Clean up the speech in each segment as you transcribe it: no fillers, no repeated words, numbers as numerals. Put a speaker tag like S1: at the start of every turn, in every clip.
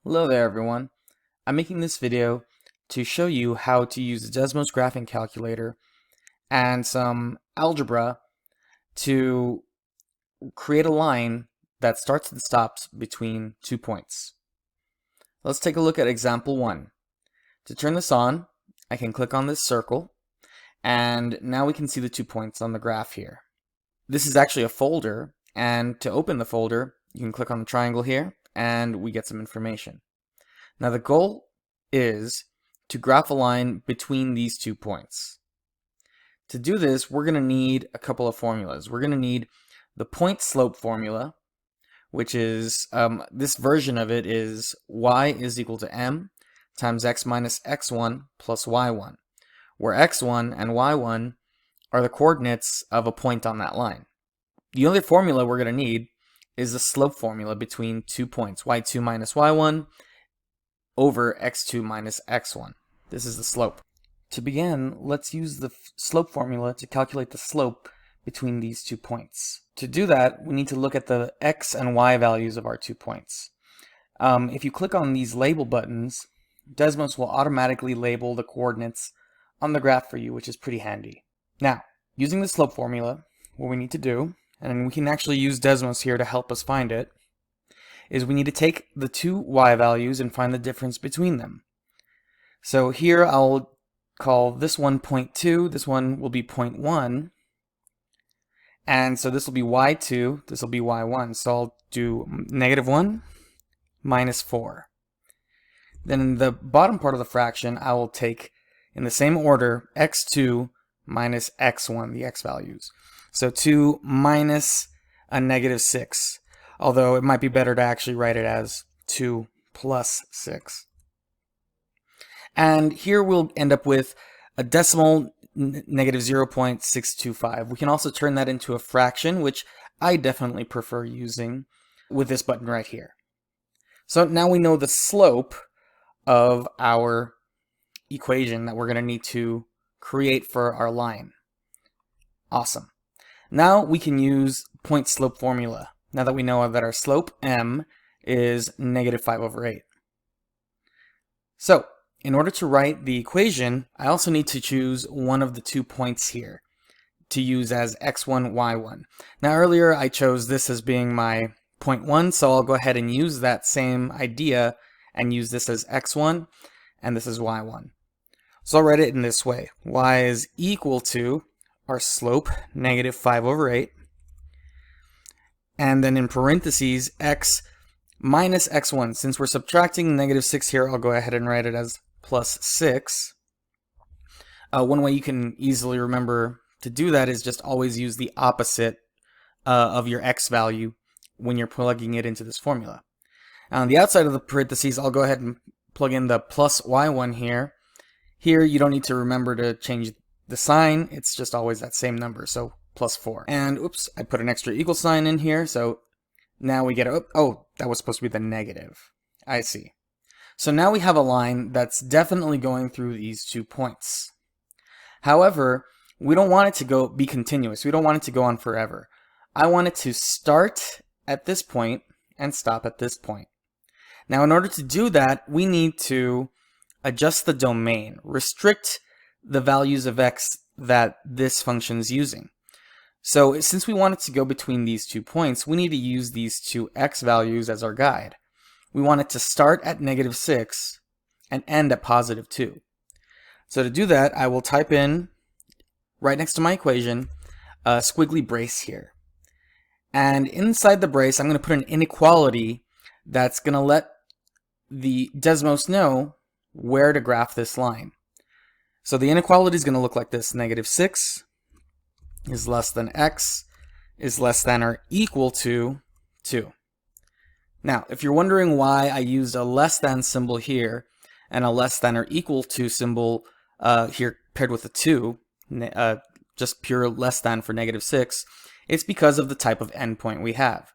S1: Hello there everyone. I'm making this video to show you how to use the Desmos graphing calculator and some algebra to create a line that starts and stops between 2 points. Let's take a look at example 1. To turn this on, I can click on this circle and now we can see the 2 points on the graph here. This is actually a folder, and to open the folder you can click on the triangle here and we get some information. Now the goal is to graph a line between these 2 points. To do this, we're going to need a couple of formulas. We're going to need the point slope formula, which is, this version of it is y is equal to m times x minus x1 plus y1, where x1 and y1 are the coordinates of a point on that line. The other formula we're going to need is the slope formula between 2 points, y2 minus y1 over x2 minus x1. This is the slope. To begin, let's use the slope formula to calculate the slope between these 2 points. To do that, we need to look at the x and y values of our 2 points. If you click on these label buttons, Desmos will automatically label the coordinates on the graph for you, which is pretty handy. Now, using the slope formula, what we need to do, and we can actually use Desmos here to help us find it, is we need to take the 2 y values and find the difference between them. So here I'll call this one 0.2, this one will be 0.1, and so this will be y2, this will be y1. So I'll do -1 minus 4. Then in the bottom part of the fraction, I will take, in the same order, x2 minus x1, the x values. So 2 minus a -6. Although it might be better to actually write it as 2 plus 6. And here we'll end up with a decimal -0.625. We can also turn that into a fraction, which I definitely prefer using with this button right here. So now we know the slope of our equation that we're going to need to create for our line. Awesome. Now we can use point slope formula. Now that we know that our slope, m, is -5/8. So, in order to write the equation, I also need to choose one of the 2 points here to use as x1, y1. Now earlier I chose this as being my 0.1, so I'll go ahead and use that same idea and use this as x1, and this is y1. So I'll write it in this way. Y is equal to our slope, -5/8, and then in parentheses, x minus x1. Since we're subtracting -6 here, I'll go ahead and write it as plus 6. One way you can easily remember to do that is just always use the opposite of your x value when you're plugging it into this formula. On the outside of the parentheses, I'll go ahead and plug in the plus y1 here. Here, you don't need to remember to change the sign. It's just always that same number, so plus 4. And oops, I put an extra equal sign in here, so now we get a, oh, that was supposed to be the negative. I see. So now we have a line that's definitely going through these 2 points. However, we don't want it to be continuous. We don't want it to go on forever. I want it to start at this point and stop at this point. Now in order to do that, we need to adjust the domain, restrict the values of x that this function is using. So since we want it to go between these 2 points, we need to use these 2 x values as our guide. We want it to start at -6 and end at +2. So to do that, I will type in, right next to my equation, a squiggly brace here. And inside the brace, I'm going to put an inequality that's going to let the Desmos know where to graph this line. So the inequality is going to look like this. -6 is less than x is less than or equal to 2. Now, if you're wondering why I used a less than symbol here and a less than or equal to symbol here paired with a 2, just pure less than for -6, it's because of the type of endpoint we have.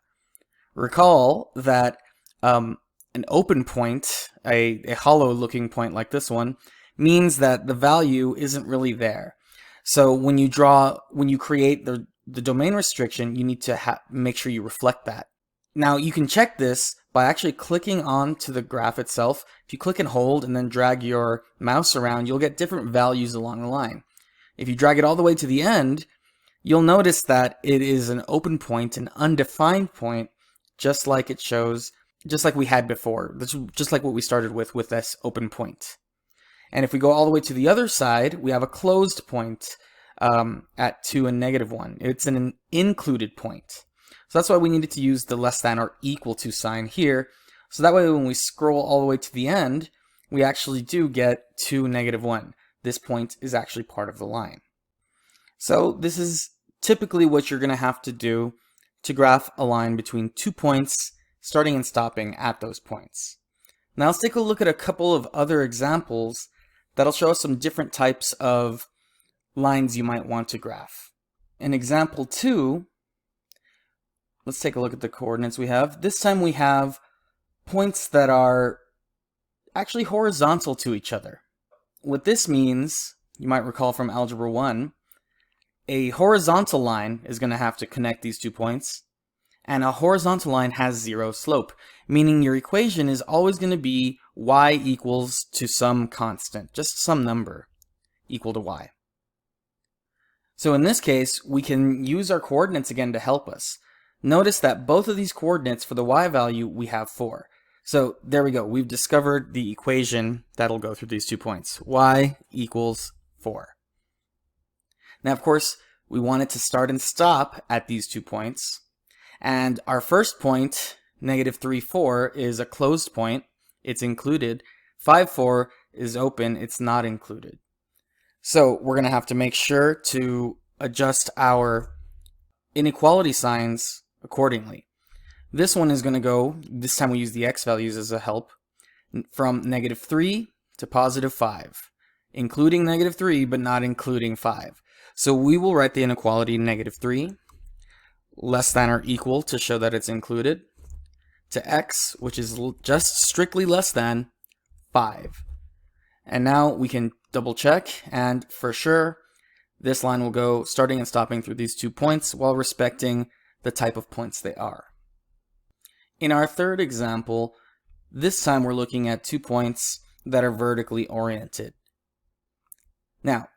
S1: Recall that an open point, a hollow looking point like this one, means that the value isn't really there. So when you create the domain restriction, you need to make sure you reflect that. Now you can check this by actually clicking onto the graph itself. If you click and hold and then drag your mouse around, you'll get different values along the line. If you drag it all the way to the end, you'll notice that it is an open point, an undefined point, just like it shows, just like we had before, just like what we started with this open point. And if we go all the way to the other side, we have a closed point at 2 and -1. It's an included point. So that's why we needed to use the less than or equal to sign here. So that way when we scroll all the way to the end, we actually do get 2, -1. This point is actually part of the line. So this is typically what you're going to have to do to graph a line between 2 points, starting and stopping at those points. Now let's take a look at a couple of other examples that'll show us some different types of lines you might want to graph. In example 2, let's take a look at the coordinates we have. This time we have points that are actually horizontal to each other. What this means, you might recall from Algebra 1, a horizontal line is going to have to connect these 2 points, and a horizontal line has 0 slope, meaning your equation is always going to be y equals to some constant, just some number equal to y. So in this case, we can use our coordinates again to help us. Notice that both of these coordinates for the y value, we have 4. So there we go. We've discovered the equation that'll go through these 2 points. Y equals 4. Now, of course, we want it to start and stop at these 2 points. And our first point, -3, 4, is a closed point. It's included. 5, 4 is open. It's not included. So we're going to have to make sure to adjust our inequality signs accordingly. This one is going to go, this time we use the x values as a help, from -3 to +5, including -3 but not including 5. So we will write the inequality -3, less than or equal to show that it's included, to x, which is just strictly less than 5. And now we can double check, and for sure, this line will go starting and stopping through these 2 points while respecting the type of points they are. In our third example, this time we're looking at 2 points that are vertically oriented. Now,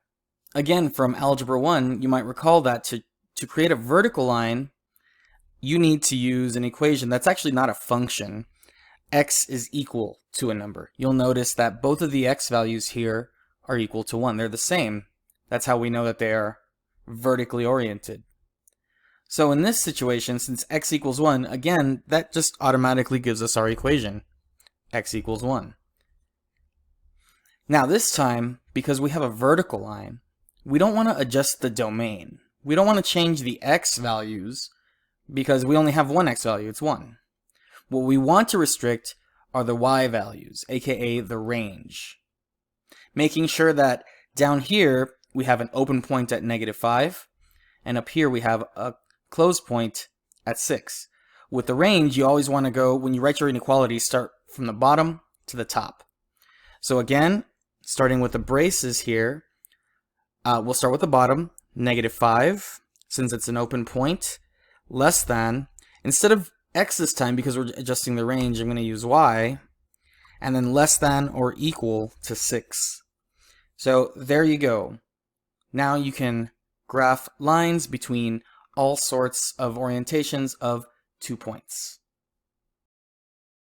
S1: again, from Algebra 1, you might recall that to create a vertical line, you need to use an equation that's actually not a function. X is equal to a number. You'll notice that both of the x values here are equal to 1. They're the same. That's how we know that they are vertically oriented. So in this situation, since x equals 1, again, that just automatically gives us our equation. X equals 1. Now this time, because we have a vertical line, we don't want to adjust the domain. We don't want to change the x values because we only have one x value, it's 1. What we want to restrict are the y values, aka the range. Making sure that down here we have an open point at -5, and up here we have a closed point at 6. With the range, you always want to go, when you write your inequality, start from the bottom to the top. So again, starting with the braces here, we'll start with the bottom, -5, since it's an open point, less than, instead of x this time, because we're adjusting the range, I'm going to use y, and then less than or equal to 6. So there you go. Now you can graph lines between all sorts of orientations of 2 points.